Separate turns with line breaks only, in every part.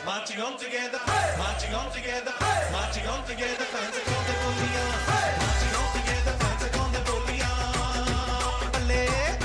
Marching on together, marching on together, marching on together, fans are called the BOLIYAN. Marching on together, fans are called the BOLIYAN. Allez.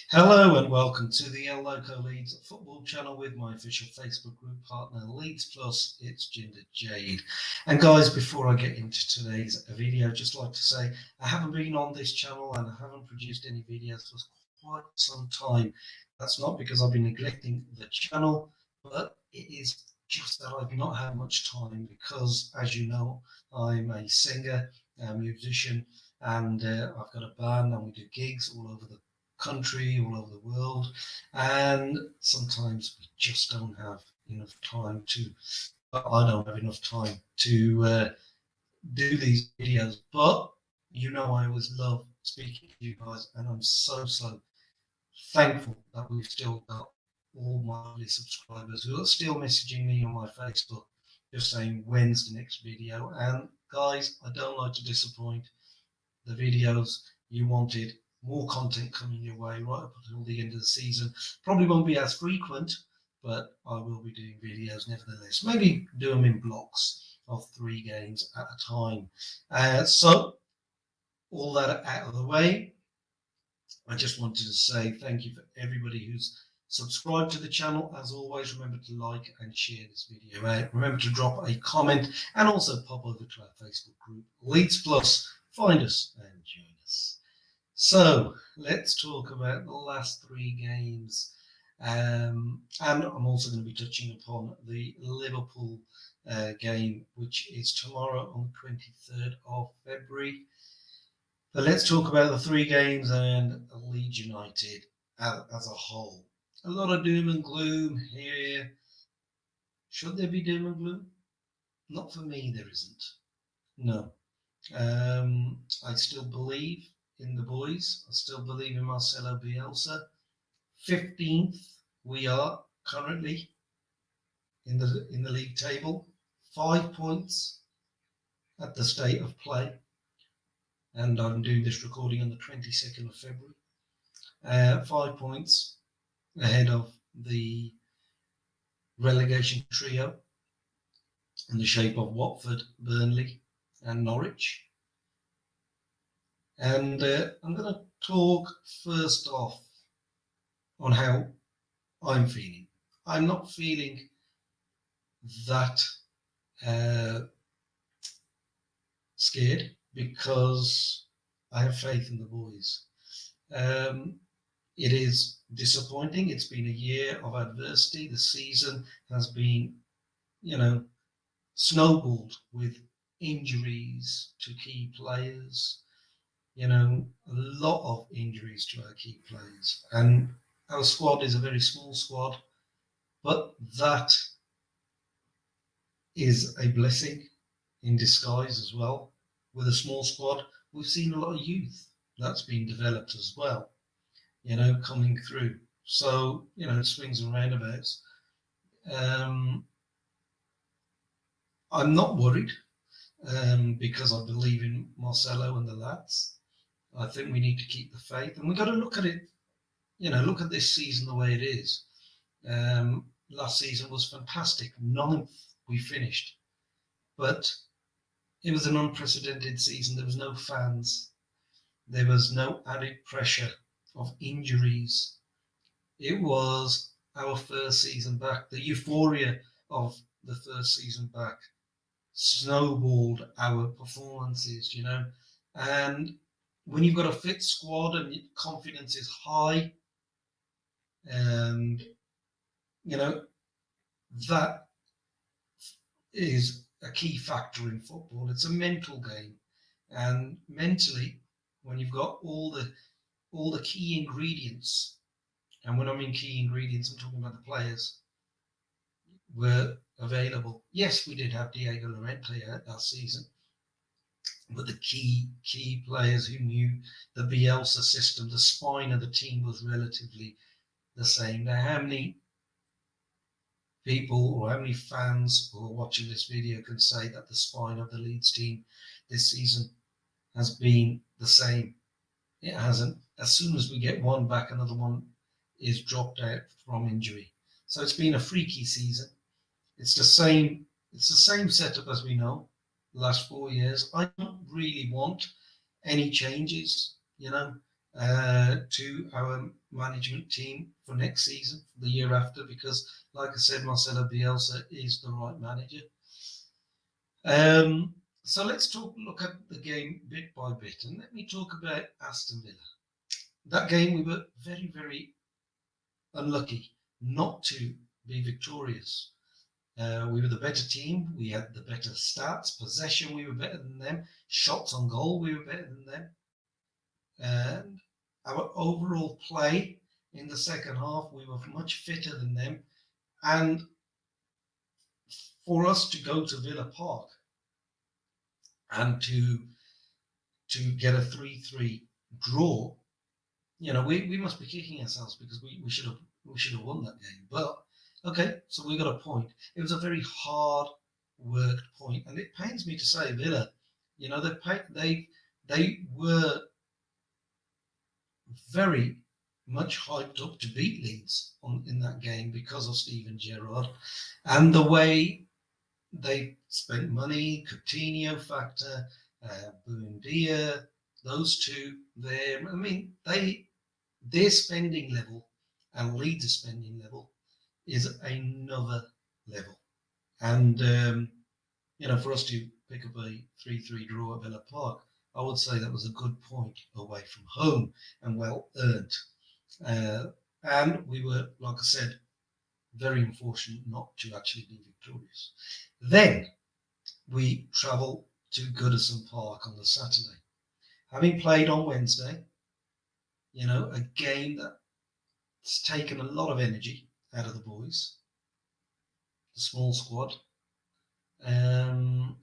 Hello and welcome to the Loco Leeds football channel with my official Facebook group partner Leeds Plus. It's Jinder Jade. And guys, before I get into today's video, just like to say I haven't been on this channel and I haven't produced any videos for quite some time. That's not because I've been neglecting the channel, but it is just that I've not had much time because, as you know, I'm a singer, a musician, and I've got a band and we do gigs all over the country, all over the world, and sometimes we just don't have enough time to, I don't have enough time to do these videos, but you know I always love speaking to you guys, and I'm so thankful that we've still got all my lovely subscribers who are still messaging me on my Facebook just saying when's the next video. And guys, I don't like to disappoint. The videos you wanted, more content coming your way right up until the end of the season. Probably won't be as frequent, but I will be doing videos nevertheless. Maybe do them in blocks of 3 games at a time. So all that out of the way, I just wanted to say thank you for everybody who's subscribed to the channel. As always, remember to like and share this video out. Remember to drop a comment and also pop over to our Facebook group, Leeds Plus. Find us and join us. So let's talk about the last 3 games, and I'm also going to be touching upon the Liverpool game, which is tomorrow on the 23rd of February. But let's talk about the 3 games and Leeds United as a whole. A lot of doom and gloom here. Should there be doom and gloom? Not for me, there isn't. No. I still believe in the boys. I still believe in Marcelo Bielsa. 15th we are currently in the league table, 5 points at the state of play, and I'm doing this recording on the 22nd of February. 5 points ahead of the relegation trio in the shape of Watford, Burnley and Norwich. And I'm going to talk first off on how I'm feeling. I'm not feeling that scared because I have faith in the boys. It is disappointing. It's been a year of adversity. The season has been, snowballed with injuries to key players. A lot of injuries to our key players, and our squad is a very small squad, but that is a blessing in disguise as well. With a small squad, we've seen a lot of youth that's been developed as well, coming through. So, swings and roundabouts. I'm not worried because I believe in Marcelo and the lads. I think we need to keep the faith, and we've got to look at it, look at this season the way it is. Last season was fantastic. 9th we finished, but it was an unprecedented season. There was no fans. There was no added pressure of injuries. It was our first season back. The euphoria of the first season back snowballed our performances, and when you've got a fit squad and confidence is high, and that is a key factor in football. It's a mental game, and mentally, when you've got all the key ingredients, and when I mean key ingredients, I'm talking about the players, were available. Yes, we did have Diego Llorente out last season, but the key players who knew the Bielsa system, the spine of the team was relatively the same. Now, how many people or how many fans who are watching this video can say that the spine of the Leeds team this season has been the same. It hasn't. As soon as we get one back, another one is dropped out from injury. So it's been a freaky season. It's the same. It's the same setup as we know the last 4 years. I don't really want any changes, to our management team for next season, for the year after, because, like I said, Marcelo Bielsa is the right manager. So let's look at the game bit by bit, and let me talk about Aston Villa. That game we were very, very unlucky not to be victorious. We were the better team. We had the better stats. Possession, we were better than them. Shots on goal, we were better than them. And our overall play in the second half, we were much fitter than them. And for us to go to Villa Park and to get a 3-3 draw, we must be kicking ourselves because we should have won that game. But okay, so we got a point. It was a very hard worked point, and it pains me to say Villa, they were very much hyped up to beat Leeds in that game because of Steven Gerrard and the way they spent money, Coutinho factor, Buendia, those two there. I mean, their spending level and Leeds' spending level is another level. And, for us to pick up a 3-3 draw at Villa Park, I would say that was a good point away from home and well earned. And we were, like I said, very unfortunate not to actually be victorious. Then we travel to Goodison Park on the Saturday. Having played on Wednesday, a game that's taken a lot of energy out of the boys, the small squad. And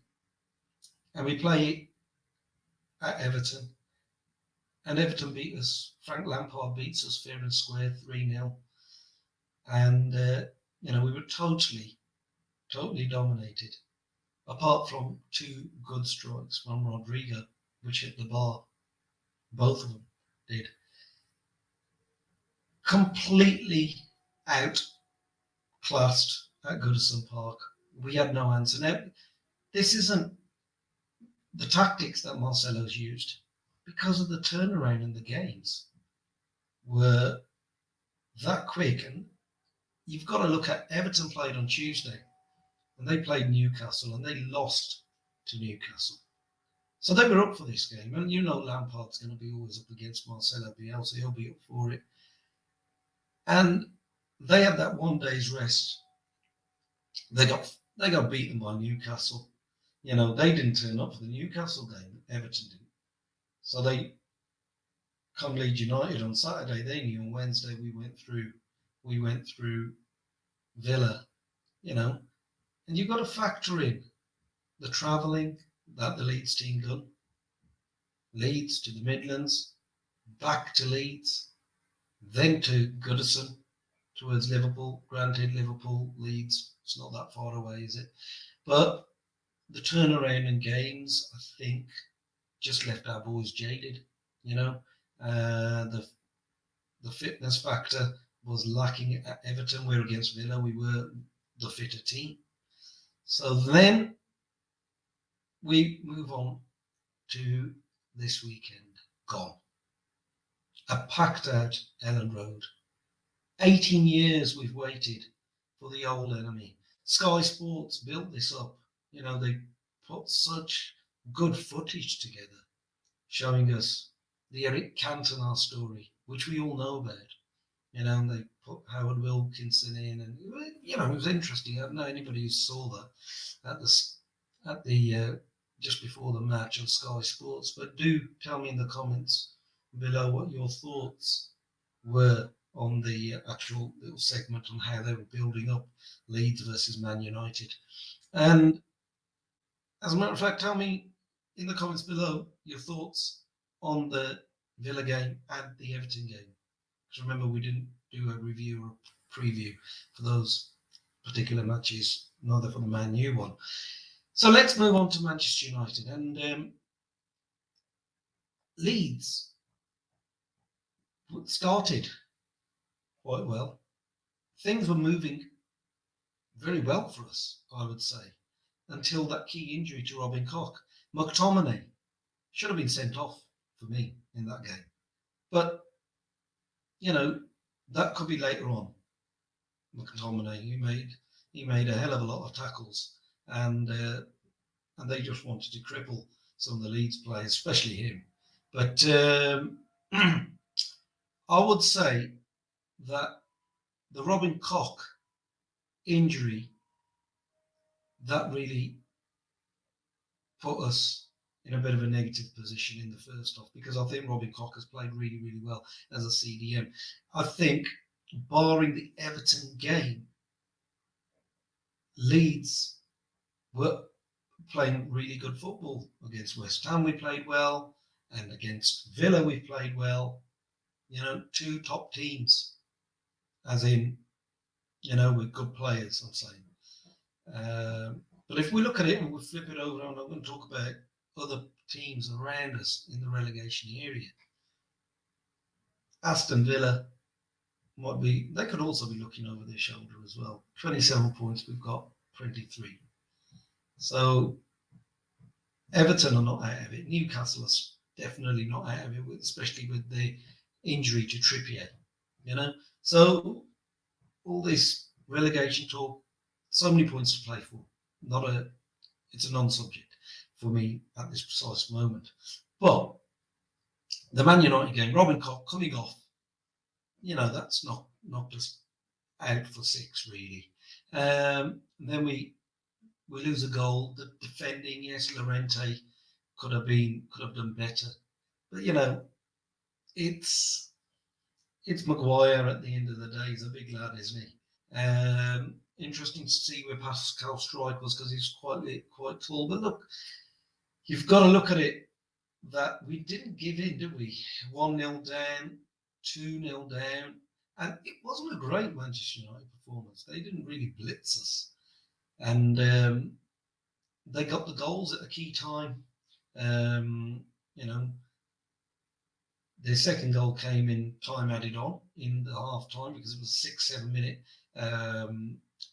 we play at Everton. And Everton beat us. Frank Lampard beats us fair and square, 3-0. And, we were totally dominated. Apart from two good strikes from Rodrigo, which hit the bar. Both of them did. Completely outclassed at Goodison Park. We had no answer. Now, this isn't the tactics that Marcelo's used, because of the turnaround in the games were that quick. And you've got to look at Everton played on Tuesday and they played Newcastle and they lost to Newcastle. So they were up for this game. And Lampard's going to be always up against Marcelo Bielsa. He'll be up for it. And they had that 1 day's rest. They got beaten by Newcastle. They didn't turn up for the Newcastle game. Everton didn't. So they come Leeds United on Saturday. They knew on Wednesday we went through Villa, and you've got to factor in the travelling that the Leeds team done. Leeds to the Midlands, back to Leeds, then to Goodison towards Liverpool. Granted, Liverpool, Leeds, it's not that far away, is it? But the turnaround in games, I think, just left our boys jaded. The fitness factor was lacking at Everton. We're against Villa. We were the fitter team. So then we move on to this weekend. Gone. A packed out Ellen Road. 18 years we've waited for the old enemy. Sky Sports built this up. They put such good footage together showing us the Eric Cantona story, which we all know about. And they put Howard Wilkinson in, and it was interesting. I don't know anybody who saw that at the just before the match on Sky Sports. But do tell me in the comments below what your thoughts were on the actual little segment on how they were building up Leeds versus Man United. And as a matter of fact, tell me in the comments below your thoughts on the Villa game and the Everton game. Because remember, we didn't do a review or a preview for those particular matches, neither for the Man U one. So let's move on to Manchester United. And Leeds started quite well. Things were moving very well for us, I would say, until that key injury to Robin Koch. McTominay should have been sent off for me in that game. But, you know, that could be later on. McTominay, he made a hell of a lot of tackles, and they just wanted to cripple some of the Leeds players, especially him. But I would say that the Robin Koch injury, that really put us in a bit of a negative position in the first half, because I think Robin Koch has played really, really well as a CDM. I think, barring the Everton game, Leeds were playing really good football. Against West Ham we played well, and against Villa we played well. You know, two top teams, as in, you know, with good players, I'm saying. But if we look at it and we flip it over, and I'm going to talk about other teams around us in the relegation area. Aston Villa they could also be looking over their shoulder as well. 27 points, we've got 23. So Everton are not out of it. Newcastle is definitely not out of it, especially with the injury to Trippier. You know, so all this relegation talk, so many points to play for. It's a non-subject for me at this precise moment. But the Man United game, Robin Koch coming off, you know, that's not just out for 6 really. Then we lose a goal. The defending, yes, Llorente could have done better, but you know, it's Maguire at the end of the day. He's a big lad, isn't he? Interesting to see where Pascal Struijk was, because he's quite tall. But look, you've got to look at it that we didn't give in, did we? 1-0 down, 2-0 down, and it wasn't a great Manchester United performance. They didn't really blitz us, and they got the goals at a key time. You know, their second goal came in time added on in the half time, because it was a 6-7 minute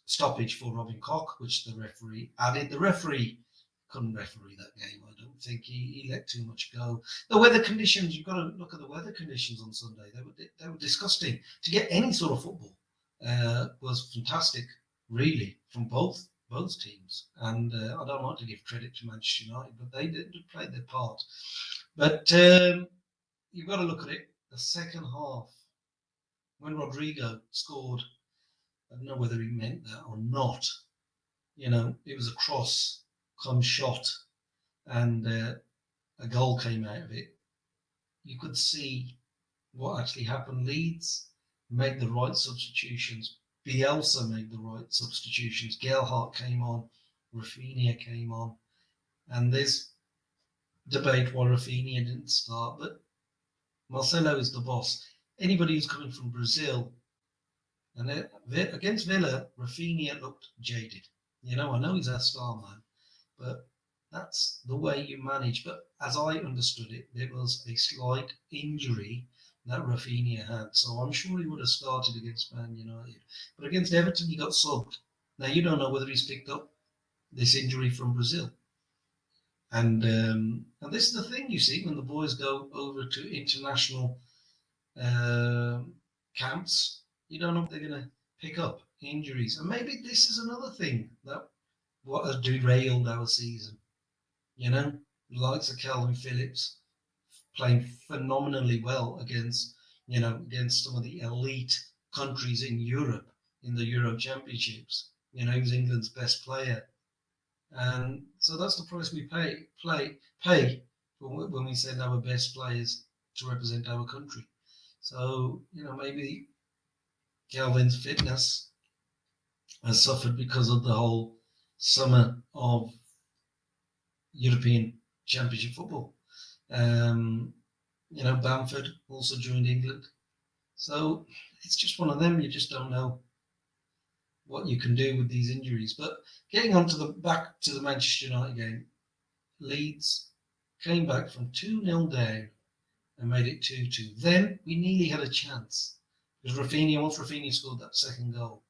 stoppage for Robin Koch, which the referee added. The referee couldn't referee that game, I don't think. He let too much go. The weather conditions, you've got to look at the weather conditions on Sunday. They were disgusting. To get any sort of football was fantastic, really, from both teams. And I don't want to give credit to Manchester United, but they did play their part. But you've got to look at it. The second half, when Rodrigo scored, I don't know whether he meant that or not. You know, it was a cross come shot, and a goal came out of it. You could see what actually happened. Leeds made the right substitutions. Bielsa made the right substitutions. Gerhardt came on. Rafinha came on. And there's debate why Rafinha didn't start, but Marcelo is the boss. Anybody who's coming from Brazil, and against Villa, Rafinha looked jaded. You know, I know he's our star man, but that's the way you manage. But as I understood it, there was a slight injury that Rafinha had, so I'm sure he would have started against Man United. But against Everton, he got subbed. Now, you don't know whether he's picked up this injury from Brazil. And this is the thing, you see, when the boys go over to international camps, you don't know if they're going to pick up injuries. And maybe this is another thing that what has derailed our season. You know, the likes of Calvin Phillips playing phenomenally well against some of the elite countries in Europe in the Euro Championships. You know, he was England's best player. And so that's the price we pay when we send our best players to represent our country. So, you know, maybe Calvin's fitness has suffered because of the whole summer of European Championship football. You know, Bamford also joined England. So it's just one of them. You just don't know what you can do with these injuries. But getting on to back to the Manchester United game, Leeds came back from 2-0 down and made it 2-2. Then we nearly had a chance because once Rafinha scored that second goal,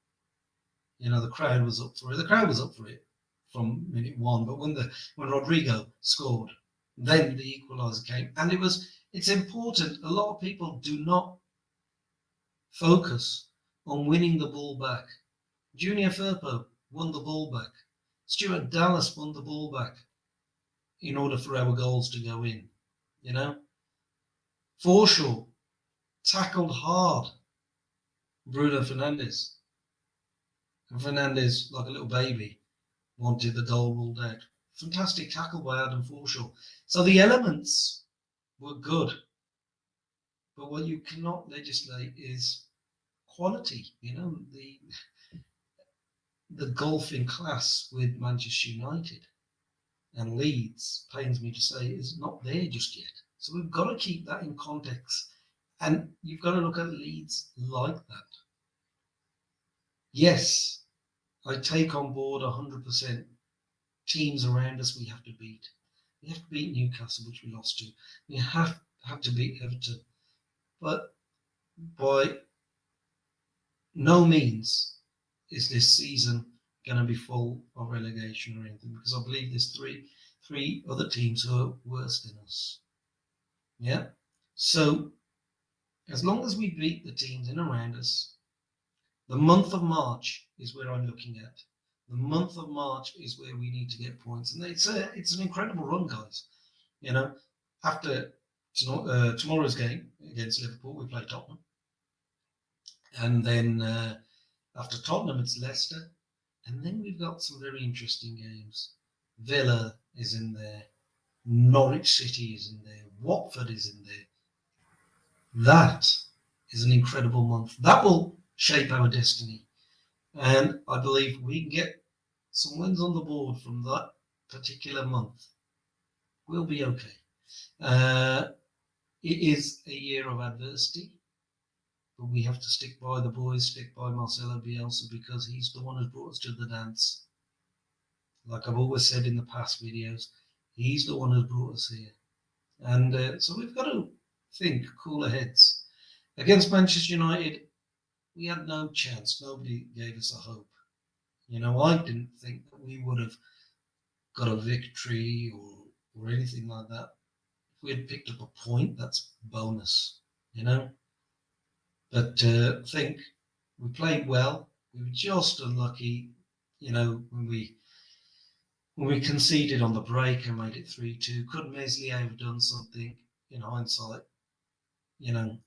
the crowd was up for it. The crowd was up for it from minute one, but when Rodrigo scored, then the equaliser came, and it's important. A lot of people do not focus on winning the ball back. Junior Firpo won the ball back. Stuart Dallas won the ball back in order for our goals to go in. Forshaw tackled hard Bruno Fernandes. And Fernandes, like a little baby, wanted the goal ruled out. Fantastic tackle by Adam Forshaw. So the elements were good. But what you cannot legislate is quality. The gulf in class with Manchester United and Leeds, pains me to say, is not there just yet. So we've got to keep that in context. And you've got to look at Leeds like that. Yes, I take on board 100% teams around us we have to beat. We have to beat Newcastle, which we lost to. We have to beat Everton. But by no means is this season going to be full of relegation or anything, because I believe there's three other teams who are worse than us. Yeah? So as long as we beat the teams in and around us, the month of March is where I'm looking at. The month of March is where we need to get points. And it's an incredible run, guys. After tomorrow's game against Liverpool, we play Tottenham. And then after Tottenham, it's Leicester. And then we've got some very interesting games. Villa is in there. Norwich City is in there. Watford is in there. That is an incredible month. That will shape our destiny. And I believe we can get some wins on the board from that particular month. We'll be okay. It is a year of adversity, but we have to stick by the boys, stick by Marcelo Bielsa, because he's the one who's brought us to the dance. Like I've always said in the past videos, he's the one who's brought us here. And so we've got to think cooler heads. Against Manchester United, we had no chance. Nobody gave us a hope. I didn't think that we would have got a victory or anything like that. If we had picked up a point, that's bonus, But I think we played well. We were just unlucky, when we conceded on the break and made it 3-2. Could Meslier have done something in hindsight?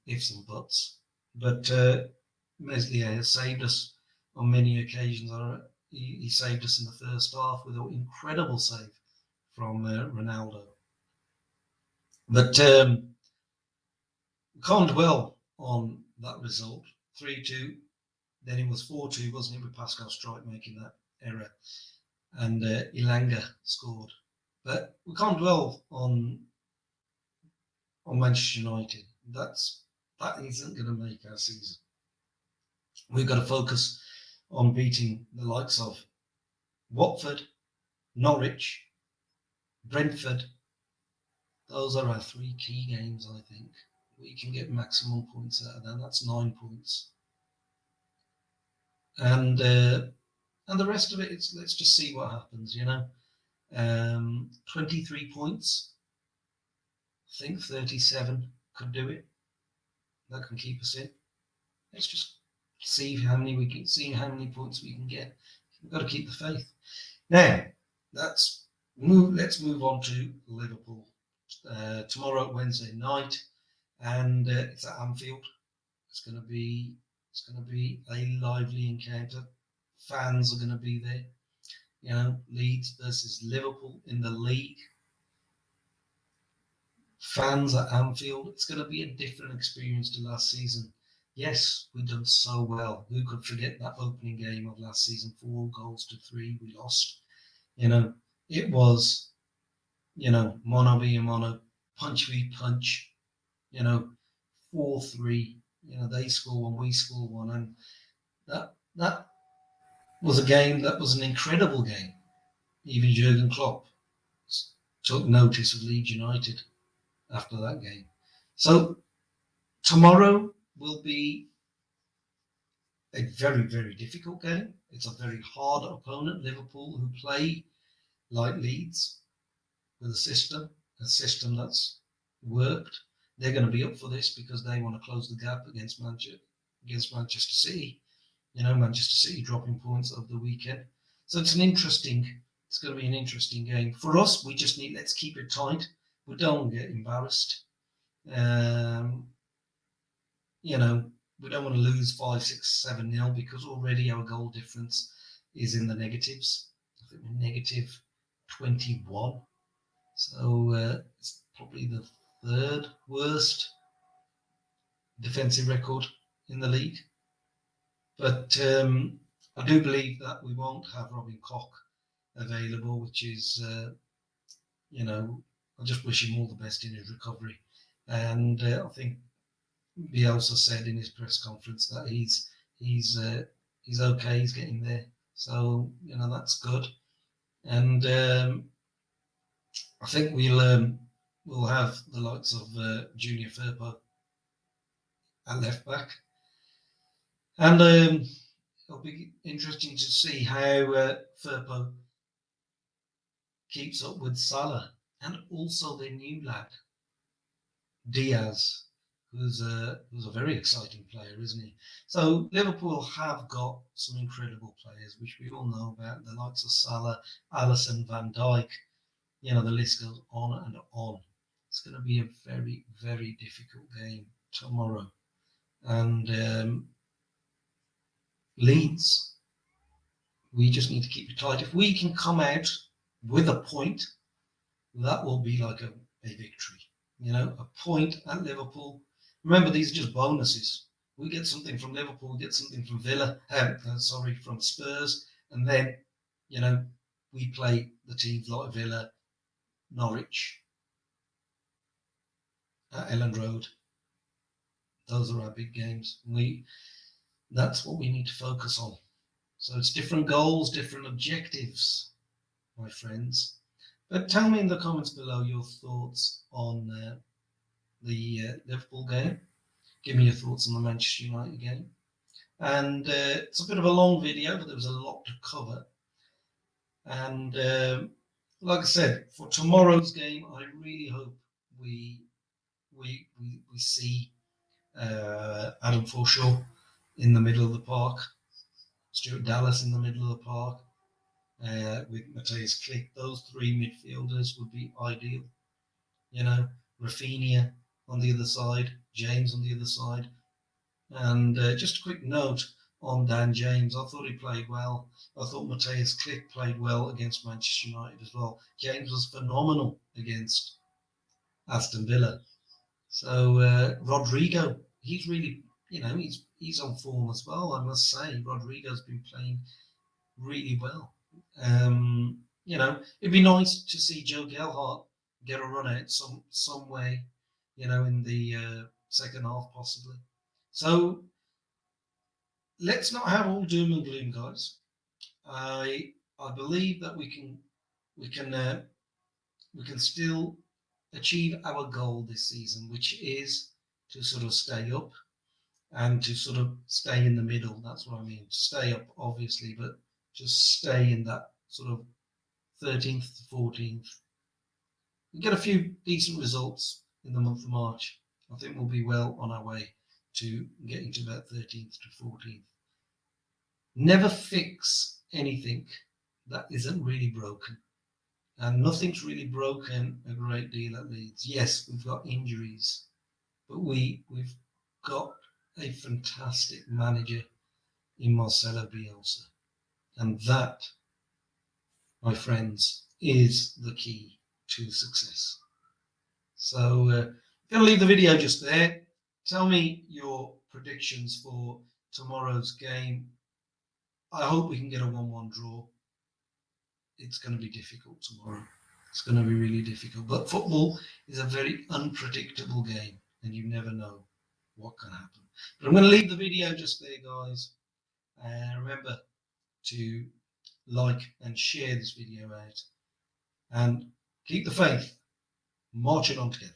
Ifs and buts. But Meslier has saved us on many occasions. He saved us in the first half with an incredible save from Ronaldo. But we can't dwell on that result. 3-2. Then it was 4-2, wasn't it, with Pascal Strike making that error. And Ilanga scored. But we can't dwell on Manchester United. That isn't going to make our season. We've got to focus on beating the likes of Watford, Norwich, Brentford. Those are our 3 key games, I think. We can get maximum points out of them. That's 9 points. And the rest of it, let's just see what happens, 23 points. I think 37 could do it. That can keep us in. Let's just see how many points we can get. We've got to keep the faith. Now, let's move on to Liverpool. Tomorrow, Wednesday night, and it's at Anfield. It's going to be a lively encounter. Fans are going to be there. Leeds versus Liverpool in the league. Fans at Anfield. It's going to be a different experience to last season. Yes, we've done so well. Who could forget that opening game of last season? 4-3 we lost. It was, mono v mono, punch v punch, 4-3. They score one, we score one. And that was a game that was an incredible game. Even Jurgen Klopp took notice of Leeds United after that game. So tomorrow will be a very, very difficult game. It's a very hard opponent, Liverpool, who play like Leeds with a system that's worked. They're going to be up for this because they want to close the gap against Manchester City. You know, Manchester City dropping points over the weekend. So it's going to be an interesting game. For us, we just let's keep it tight. We don't get embarrassed. You know, we don't want to lose 5-6-7-0 because already our goal difference is in the negatives. I think we're negative 21. So it's probably the third worst defensive record in the league. But I do believe that we won't have Robin Koch available, which is, you know, I just wish him all the best in his recovery. And I think Bielsa said in his press conference that he's okay, he's getting there. So, you know, that's good. And I think we'll have the likes of Junior Firpo at left back. And it'll be interesting to see how Firpo keeps up with Salah and also their new lad, Diaz, who's a very exciting player, isn't he? So Liverpool have got some incredible players, which we all know about, the likes of Salah, Alisson, Van Dijk. You know, the list goes on and on. It's going to be a very, very difficult game tomorrow. And Leeds, we just need to keep it tight. If we can come out with a point, that will be like a victory. You know, a point at Liverpool. Remember, these are just bonuses. We get something from Liverpool, we get something from from Spurs, and then, you know, we play the teams like Villa, Norwich, at Elland Road. Those are our big games. That's what we need to focus on. So it's different goals, different objectives, my friends. But tell me in the comments below your thoughts on the Liverpool game. Give me your thoughts on the Manchester United game. And it's a bit of a long video, but there was a lot to cover. And like I said, for tomorrow's game, I really hope we see Adam Forshaw in the middle of the park, Stuart Dallas in the middle of the park, with Matthias Klick. Those three midfielders would be ideal. You know, Rafinha on the other side, James on the other side. And just a quick note on Dan James. I thought he played well. I thought Matthias Klick played well against Manchester United as well. James was phenomenal against Aston Villa. So Rodrigo, he's really, you know, he's on form as well, I must say. Rodrigo's been playing really well. You know, it'd be nice to see Joe Gelhardt get a run out some way, you know, in the second half possibly. So let's not have all doom and gloom, guys. I believe that we can still achieve our goal this season, which is to sort of stay up and to sort of stay in the middle. That's what I mean. Stay up, obviously, but just stay in that sort of 13th to 14th. We get a few decent results in the month of March. I think we'll be well on our way to getting to about 13th to 14th. Never fix anything that isn't really broken. And nothing's really broken a great deal at Leeds. Yes, we've got injuries, but we've got a fantastic manager in Marcelo Bielsa. And that, my friends, is the key to success. So I'm going to leave the video just there. Tell me your predictions for tomorrow's game. I hope we can get a 1-1 draw. It's going to be difficult tomorrow. It's going to be really difficult. But football is a very unpredictable game, and you never know what can happen. But I'm going to leave the video just there, guys. Remember, to like and share this video out, and keep the faith, marching on together.